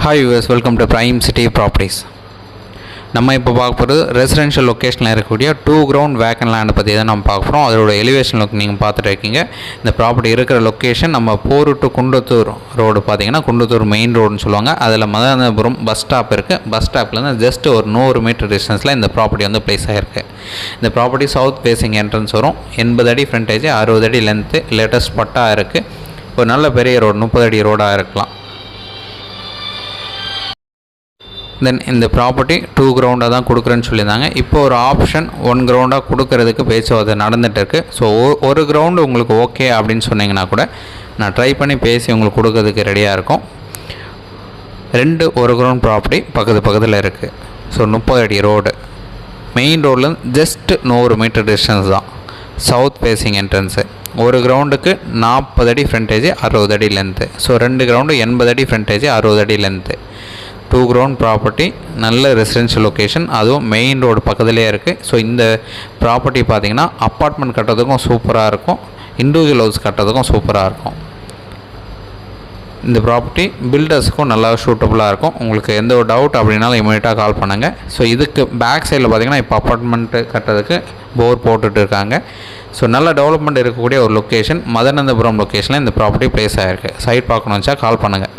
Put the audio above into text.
Hi viewers, welcome to Prime City Properties. நம்ம இப்போ பார்க்க போகிறது ரெசிடென்ஷியல் லொக்கேஷனில் இருக்கக்கூடிய 2 ground வேக்கன் லேண்டை பற்றி தான் நம்ம பார்க்க போகிறோம். அதோட எலிவேஷன் லுக் நீங்கள் பார்த்துட்டு இருக்கீங்க. இந்த ப்ராப்பர்ட்டி இருக்கிற லொக்கேஷன் நம்ம போர் டு குண்டத்தூர் ரோடு பார்த்தீங்கன்னா குண்டத்தூர் மெயின் ரோடுன்னு சொல்லுவாங்க. அதில் மதனபுரம் பஸ் ஸ்டாப் இருக்குது. பஸ் ஸ்டாப்லேருந்து ஜஸ்ட் ஒரு 100 மீட்டர் டிஸ்டன்ஸில் இந்த ப்ராப்பர்ட்டி வந்து பிளேஸ் ஆகிருக்கு. இந்த ப்ராப்பர்ட்டி சவுத் ஃபேசிங் என்ட்ரன்ஸ் வரும். 80 அடி ஃப்ரண்டேஜ், 60 அடி லென்த்து, லேட்டஸ்ட் பட்டா இருக்குது. ஒரு நல்ல பெரிய ரோடு, 30 அடி ரோடாக இருக்கலாம். தென் இந்த ப்ராப்பர்ட்டி 2 கிரவுண்டாக தான் கொடுக்குறேன்னு சொல்லியிருந்தாங்க. இப்போ ஒரு ஆப்ஷன் 1 கிரவுண்டாக கொடுக்கறதுக்கு பேச்சுவார்த்தை நடந்துகிட்டு இருக்குது. ஸோ ஒரு கிரவுண்டு உங்களுக்கு ஓகே அப்படின்னு சொன்னீங்கன்னா கூட நான் ட்ரை பண்ணி பேசி உங்களுக்கு கொடுக்கறதுக்கு ரெடியாக இருக்கும். 2 1 கிரவுண்ட் ப்ராப்பர்ட்டி பக்கத்தில் இருக்குது. ஸோ 30 அடி ரோடு, மெயின் ரோடில் ஜஸ்ட் 100 மீட்டர் டிஸ்டன்ஸ் தான். South facing entrance. ஒரு கிரவுண்டுக்கு 40 அடி ஃப்ரண்டேஜ், 60 அடி லென்த்து. ஸோ 2 கிரவுண்டு 80 அடி ஃப்ரண்டேஜ், 60 அடி லென்த்து. 2 கிரவுண்ட் ப்ராப்பர்ட்டி, நல்ல ரெசிடென்ஷியல் லொக்கேஷன், அதுவும் மெயின் ரோடு பக்கத்துலேயே இருக்குது. ஸோ இந்த ப்ராப்பர்ட்டி பார்த்திங்கன்னா அப்பார்ட்மெண்ட் கட்டுறதுக்கும் சூப்பராக இருக்கும், இண்டிவிஜுவல் ஹவுஸ் கட்டுறதுக்கும் சூப்பராக இருக்கும். இந்த ப்ராப்பர்ட்டி பில்டர்ஸுக்கும் நல்லா சூட்டபுளாக இருக்கும். உங்களுக்கு எந்த ஒரு டவுட் அப்படின்னாலும் இமீடியட்டாக கால் பண்ணுங்கள். ஸோ இதுக்கு பேக் சைடில் பார்த்திங்கன்னா இப்போ அப்பார்ட்மெண்ட்டு கட்டுறதுக்கு போர் போட்டுட்டு இருக்காங்க. ஸோ நல்ல டெவலப்மெண்ட் இருக்கக்கூடிய ஒரு லொக்கேஷன், மதனந்தபுரம் லொக்கேஷனில் இந்த ப்ராப்பர்ட்டி பிளேஸ் ஆகிருக்கு. சைட் பார்க்கணுன்னு வச்சா கால் பண்ணுங்கள்.